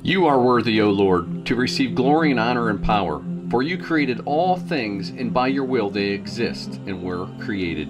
You are worthy, O Lord, to receive glory and honor and power, for you created all things, and by your will they exist and were created.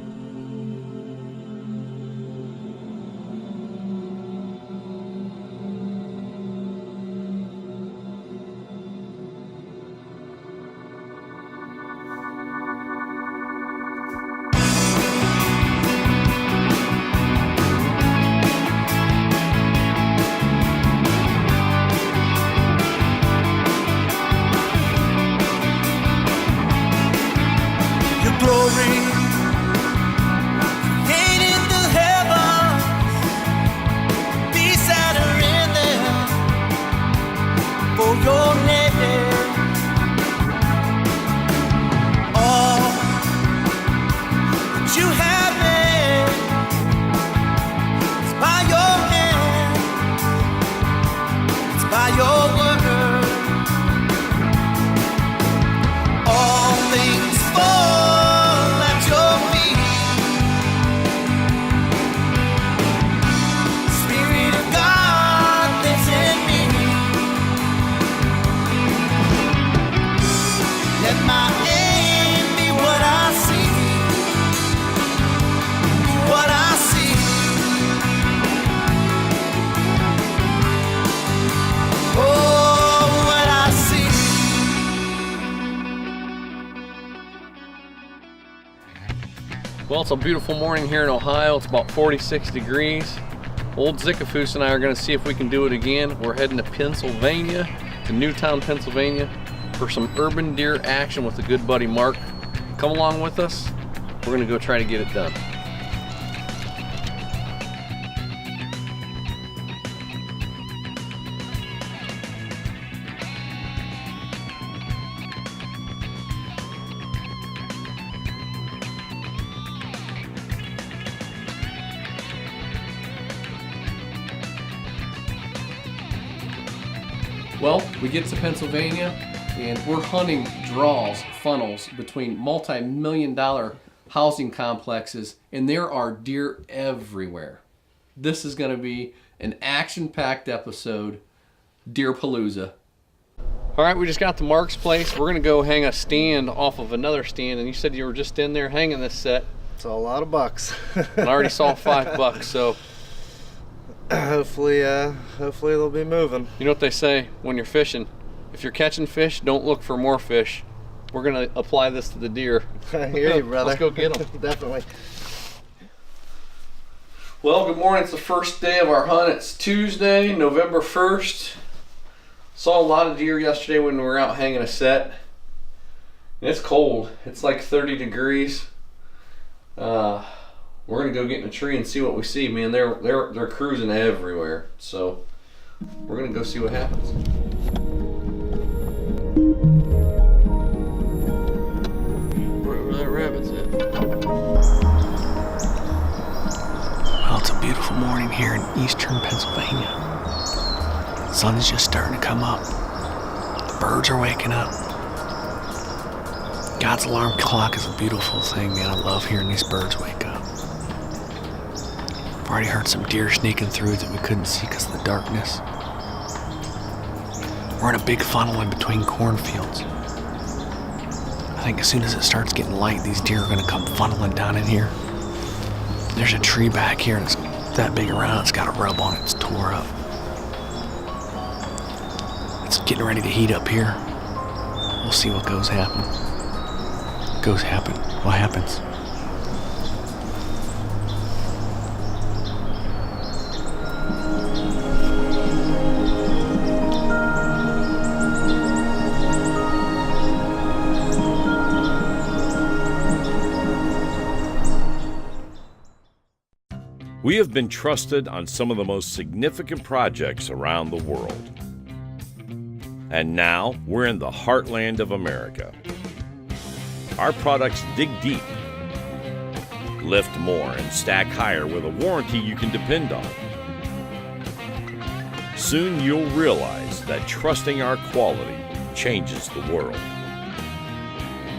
Well, it's a beautiful morning here in Ohio. It's about 46 degrees. Old Zickafoos and I are going to see if we can do it again. We're heading to Pennsylvania, to Newtown, Pennsylvania, for some urban deer action with a good buddy Mark. Come along with us. We're going to go try to get it done. Well, we get to Pennsylvania and we're hunting draws, funnels between multi-million-dollar housing complexes, and there are deer everywhere. This is going to be an action-packed episode, Deerpalooza. All right, we just got to Mark's place. We're going to go hang a stand off of another stand, and you said you were just in there hanging this set. It's a lot of bucks. And I already saw $5, so hopefully they'll be moving. You know what they say when you're fishing? If you're catching fish, don't look for more fish. We're going to apply this to the deer. I hear you, brother. Let's go get them. Definitely. Well, good morning. It's the first day of our hunt. It's Tuesday, November 1st. Saw a lot of deer yesterday when we were out hanging a set. And it's cold. It's like 30 degrees. We're gonna go get in a tree and see what we see. Man, they're cruising everywhere. So we're gonna go see what happens. Where that rabbit's at? Well, it's a beautiful morning here in eastern Pennsylvania. The sun is just starting to come up. The birds are waking up. God's alarm clock is a beautiful thing, man. I love hearing these birds wake up. I've already heard some deer sneaking through that we couldn't see because of the darkness. We're in a big funnel in between cornfields. I think as soon as it starts getting light, these deer are going to come funneling down in here. There's a tree back here that's that big around. It's got a rub on it. It's tore up. It's getting ready to heat up here. We'll see what goes happen. What happens? We have been trusted on some of the most significant projects around the world. And now we're in the heartland of America. Our products dig deep, lift more, and stack higher with a warranty you can depend on. Soon you'll realize that trusting our quality changes the world.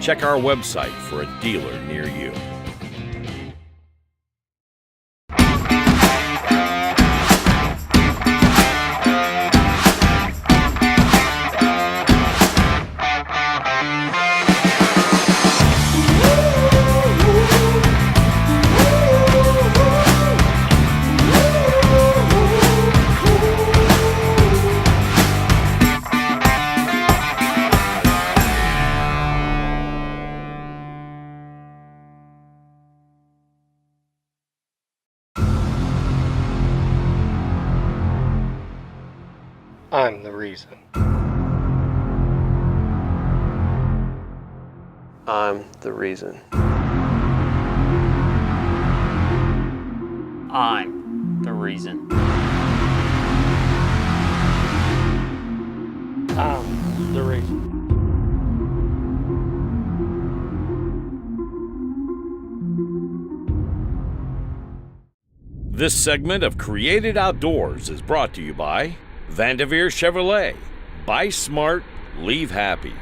Check our website for a dealer near you. I'm the reason. I'm the reason. I'm the reason. I'm the reason. This segment of Created Outdoors is brought to you by Vanderveer Chevrolet. Buy smart, leave happy.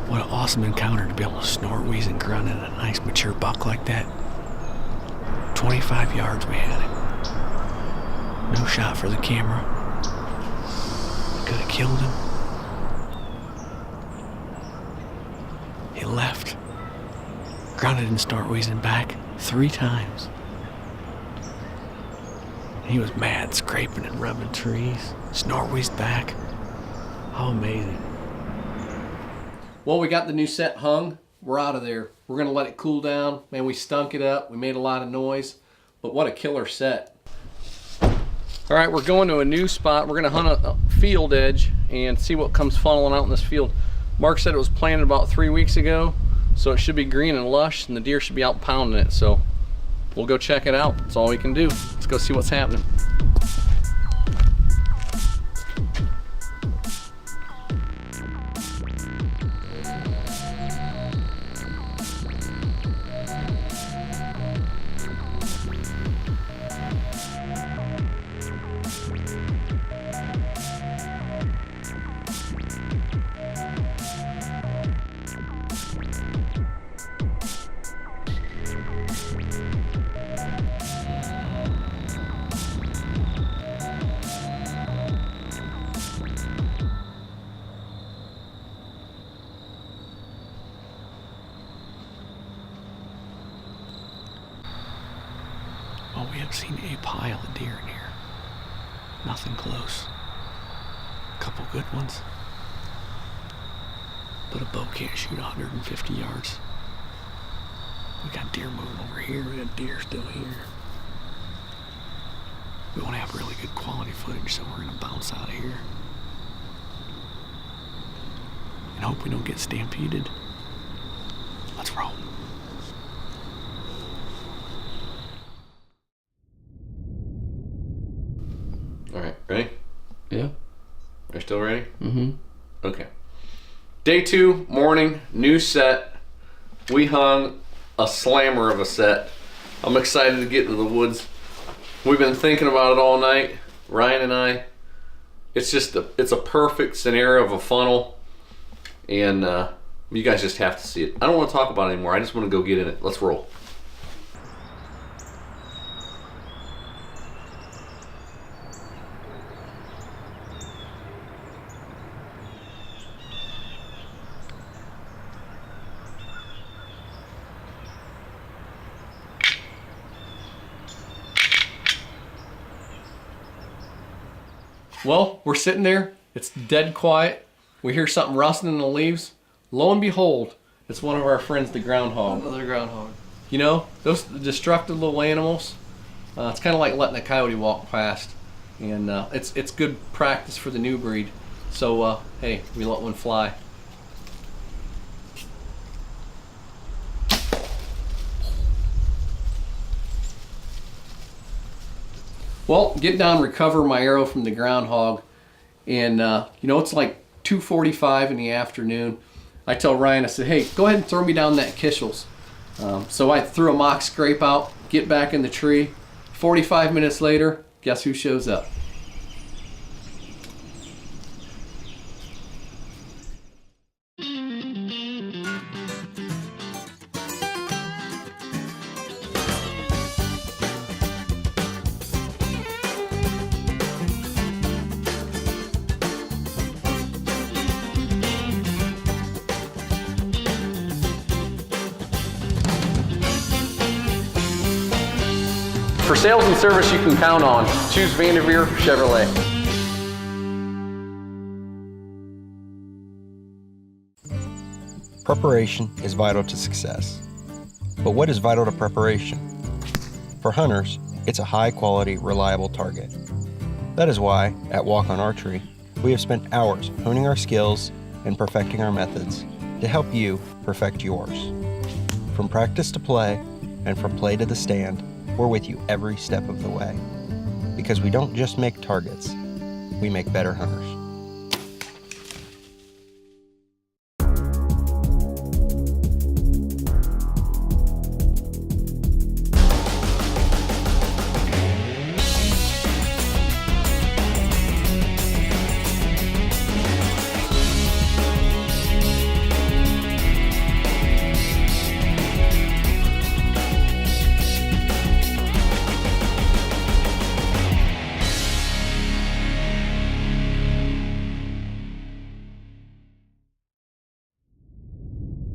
What an awesome encounter to be able to snort, wheeze, and grunt at a nice mature buck like that. 25 yards we had him. No shot for the camera. Could have killed him. He left. Grunted and snort, wheezing back 3 times. He was mad, scraping and rubbing trees. Snort, wheezed back. How amazing. Well, we got the new set hung. We're out of there. We're going to let it cool down. Man, we stunk it up. We made a lot of noise. But what a killer set. All right, we're going to a new spot. We're going to hunt a field edge and see what comes funneling out in this field. Mark said it was planted about 3 weeks ago, so it should be green and lush, and the deer should be out pounding it. So we'll go check it out. That's all we can do. Let's go see what's happening. Well, we have seen a pile of deer in here. Nothing close. A couple good ones. But a bow can't shoot 150 yards. We got deer moving over here. We got deer still here. We want to have really good quality footage, so we're going to bounce out of here. And hope we don't get stampeded. Let's roll. All right, ready? Yeah. Are you still ready? Mm-hmm. Okay. Day 2, morning, new set. We hung a slammer of a set. I'm excited to get into the woods. We've been thinking about it all night, Ryan and I. It's just it's a perfect scenario of a funnel, and you guys just have to see it. I don't want to talk about it anymore. I just want to go get in it. Let's roll. Well, we're sitting there. It's dead quiet. We hear something rustling in the leaves. Lo and behold, it's one of our friends, the groundhog. Another groundhog. You know, those destructive little animals, it's kind of like letting a coyote walk past. And it's good practice for the new breed. So, hey, we let one fly. Well, get down, recover my arrow from the groundhog, and you know, it's like 2:45 in the afternoon. I tell Ryan, I said, hey, go ahead and throw me down that Kishels. So I threw a mock scrape out, get back in the tree. 45 minutes later, guess who shows up? For sales and service you can count on, choose Vanderveer Chevrolet. Preparation is vital to success. But what is vital to preparation? For hunters, it's a high-quality, reliable target. That is why, at Walk On Archery, we have spent hours honing our skills and perfecting our methods to help you perfect yours. From practice to play, and from play to the stand, we're with you every step of the way. Because we don't just make targets, we make better hunters.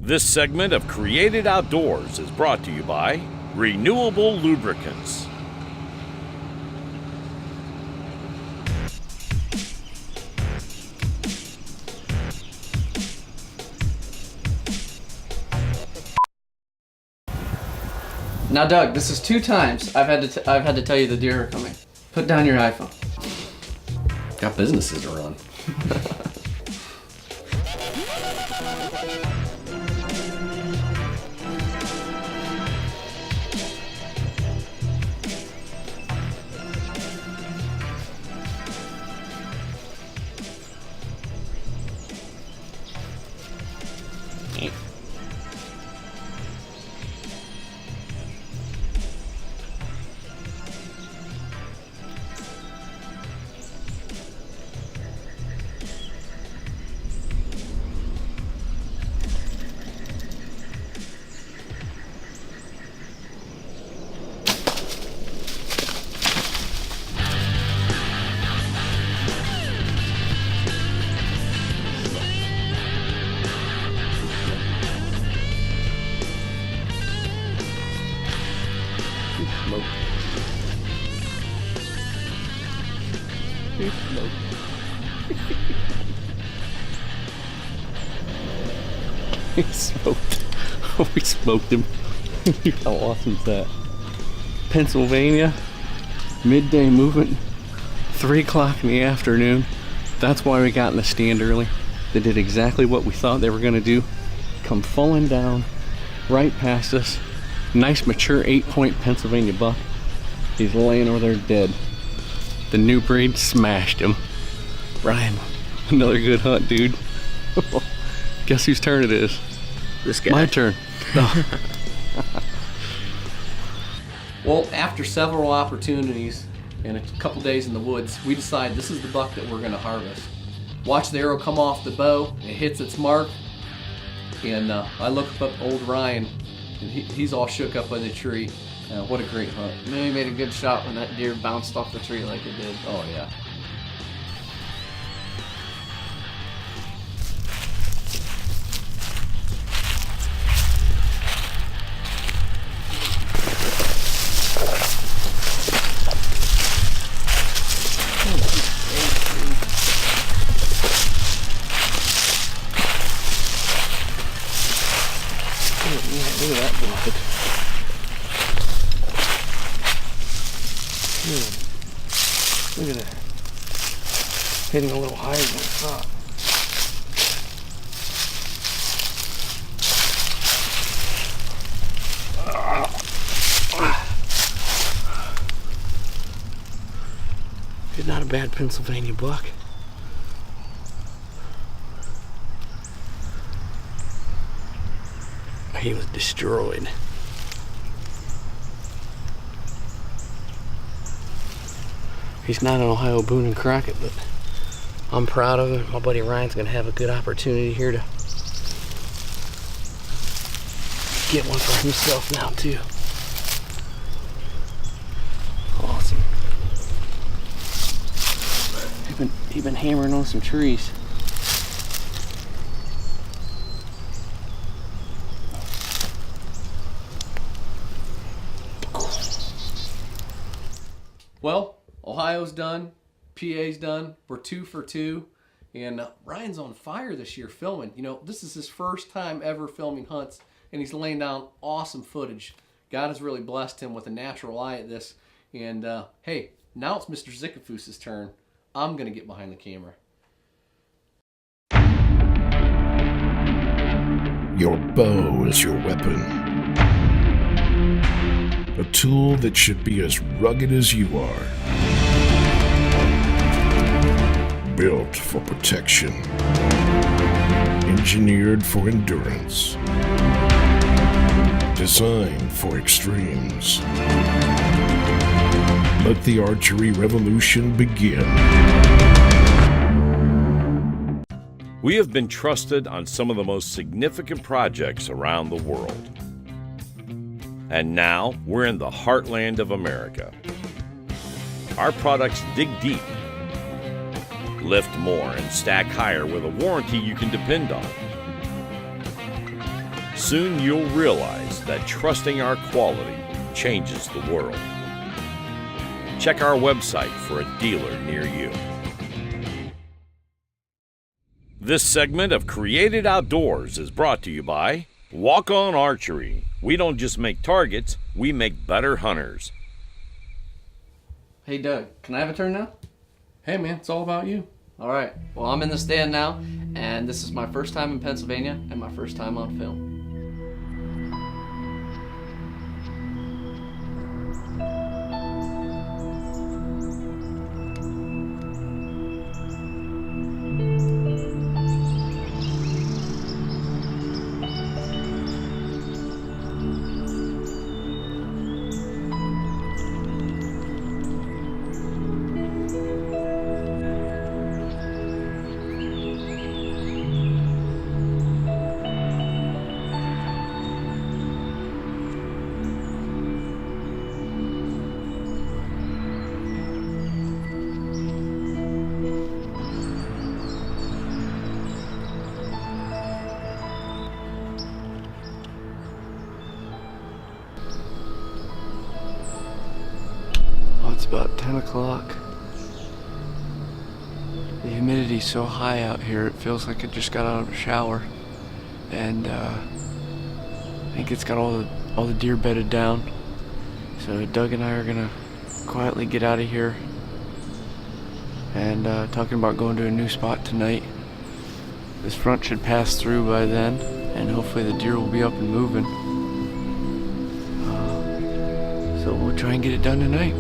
This segment of Created Outdoors is brought to you by Renewable Lubricants. Now, Doug, this is 2 times I've had to tell you the deer are coming. Put down your iPhone. Got businesses to run. He smoked. We smoked him. How awesome is that? Pennsylvania, midday movement, 3 o'clock in the afternoon. That's why we got in the stand early. They did exactly what we thought they were gonna do. Come falling down right past us. Nice mature 8-point Pennsylvania buck. He's laying over there dead. The new breed smashed him. Ryan, another good hunt, dude. Guess whose turn it is? This guy. My turn. Oh. Well, after several opportunities and a couple days in the woods, we decide this is the buck that we're going to harvest. Watch the arrow come off the bow, it hits its mark, and I look up old Ryan, and he's all shook up in the tree. What a great hunt. Man, he made a good shot when that deer bounced off the tree like it did. Oh yeah. Look at that blood. Look at that. Hitting a little higher than I thought. Good, not a bad Pennsylvania buck. He was destroyed. He's not an Ohio Boone and Crockett, but I'm proud of him. My buddy Ryan's gonna have a good opportunity here to get one for himself now too. Awesome. He's been hammering on some trees. Well, Ohio's done, PA's done. We're 2 for 2, and Ryan's on fire this year filming. You know, this is his first time ever filming hunts, and he's laying down awesome footage. God has really blessed him with a natural eye at this. And hey, now it's Mr. Zickafoos's turn. I'm gonna get behind the camera. Your bow is your weapon. A tool that should be as rugged as you are. Built for protection. Engineered for endurance. Designed for extremes. Let the archery revolution begin. We have been trusted on some of the most significant projects around the world. And now we're in the heartland of America. Our products dig deep, lift more, and stack higher with a warranty you can depend on. Soon you'll realize that trusting our quality changes the world. Check our website for a dealer near you. This segment of Created Outdoors is brought to you by Walk On Archery. We don't just make targets, we make better hunters. Hey Doug, can I have a turn now? Hey man, it's all about you. All right. Well, I'm in the stand now, and this is my first time in Pennsylvania and my first time on film. It's about 10 o'clock. The humidity's so high out here, it feels like I just got out of a shower. And I think it's got all the deer bedded down. So Doug and I are gonna quietly get out of here. And talking about going to a new spot tonight. This front should pass through by then, and hopefully the deer will be up and moving. So we'll try and get it done tonight.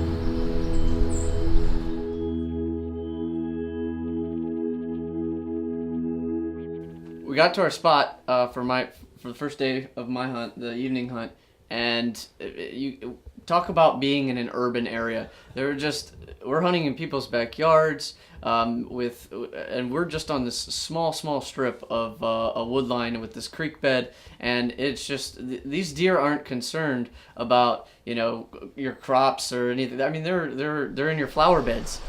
We got to our spot for the first day of my hunt, the evening hunt, and you talk about being in an urban area. We're hunting in people's backyards, and we're just on this small strip of a wood line with this creek bed, and it's just these deer aren't concerned about your crops or anything. I mean, they're in your flower beds.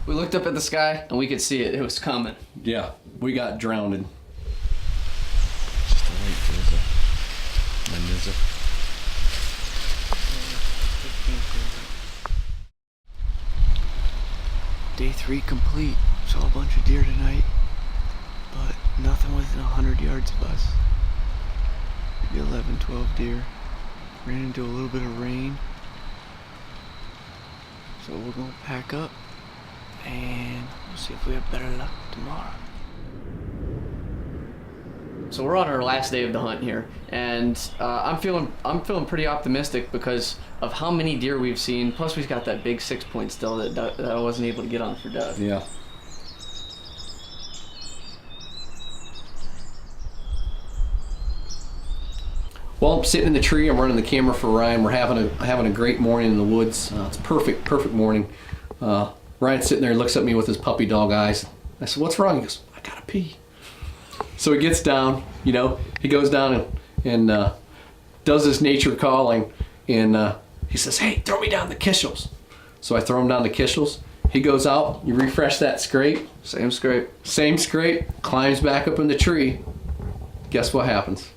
We looked up at the sky and we could see it. It was coming. Yeah, we got drowned. Just a light drizzle. My nizzle. Day 3 complete. Saw a bunch of deer tonight, but nothing within 100 yards of us. Maybe 11, 12 deer. Ran into a little bit of rain. So we're gonna pack up and we'll see if we have better luck tomorrow. So we're on our last day of the hunt here, and I'm feeling pretty optimistic because of how many deer we've seen. Plus, we've got that big 6-point still that I wasn't able to get on for Doug. Yeah. Well, I'm sitting in the tree. I'm running the camera for Ryan. We're having a great morning in the woods. It's a perfect morning. Ryan's sitting there, looks at me with his puppy dog eyes. I said, "What's wrong?" He goes, "I gotta pee." So he gets down. He goes down and does his nature calling, and he says, "Hey, throw me down the kishels." So I throw him down the kishels. He goes out, you refresh that scrape. Same scrape. Same scrape, climbs back up in the tree. Guess what happens?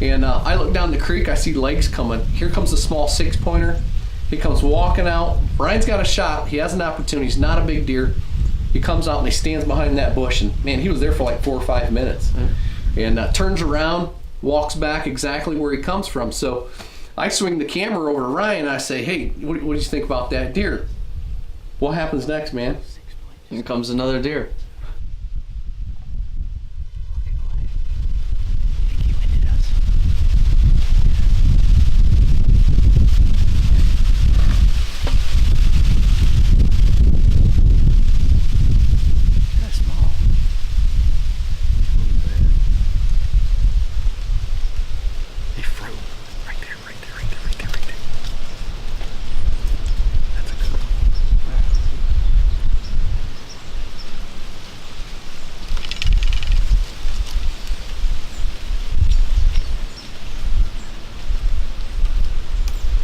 And I look down the creek, I see legs coming. Here comes a small 6-pointer. He comes walking out. Ryan's got a shot. He has an opportunity. He's not a big deer. He comes out and he stands behind that bush, and man, he was there for like 4 or 5 minutes. And turns around, walks back exactly where he comes from. So I swing the camera over to Ryan and I say, "Hey, what do you think about that deer?" What happens next, man? Here comes another deer.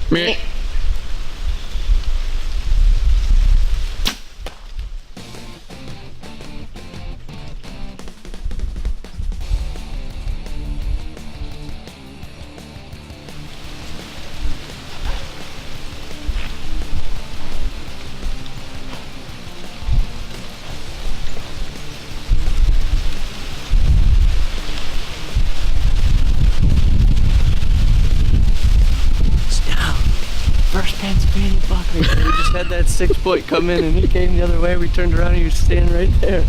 Meh. First Pennsylvania buck. We just had that 6-point come in and he came the other way. We turned around and he was standing right there.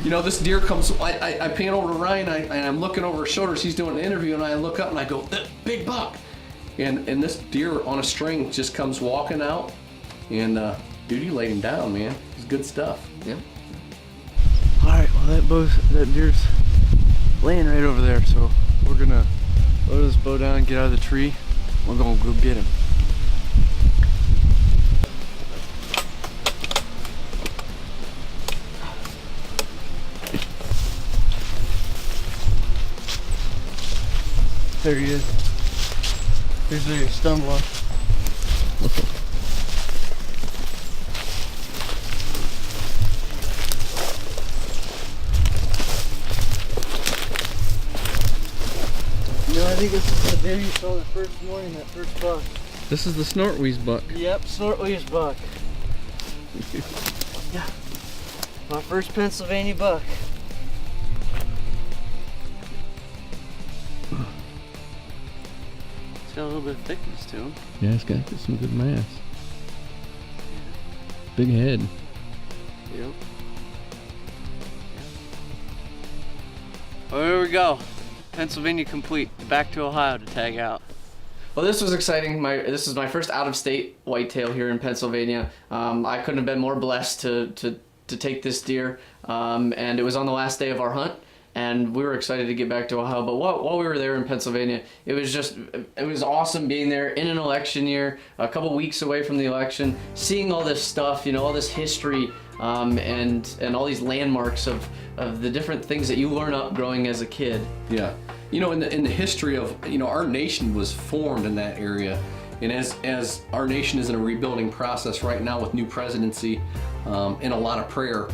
You know, this deer comes, I pan over to Ryan, and I'm looking over his shoulders. He's doing an interview, and I look up and I go, "Big buck." And this deer on a string just comes walking out, and dude, he laid him down, man. It's good stuff. Yep. Alright, well that deer's laying right over there, so we're gonna load this bow down, get out of the tree. We're gonna go get him. There he is. Here's where you stumble on. You know, I think this is the deer you saw the first morning, that first buck. This is the Snortweeze buck. Yep, Snortweeze buck. Yeah, my first Pennsylvania buck. It's got a little bit of thickness to him. Yeah, it's got some good mass. Big head. Yep. Well, there we go. Pennsylvania complete. Back to Ohio to tag out. Well, this was exciting. This is my first out-of-state whitetail here in Pennsylvania. I couldn't have been more blessed to take this deer, and it was on the last day of our hunt, and we were excited to get back to Ohio. But while we were there in Pennsylvania, it was awesome being there in an election year, a couple weeks away from the election, seeing all this stuff, you know, all this history, and all these landmarks of the different things that you learn up growing as a kid. Yeah. You know, in the history of, you know, our nation was formed in that area, and as our nation is in a rebuilding process right now with new presidency, and a lot of prayer,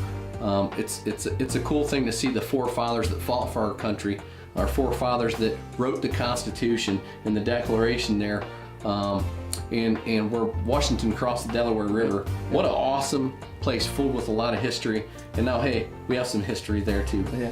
it's a cool thing to see the forefathers that fought for our country, our forefathers that wrote the Constitution and the Declaration there, and where Washington crossed the Delaware River. What an awesome place, full with a lot of history. And now, hey, we have some history there too. Yeah.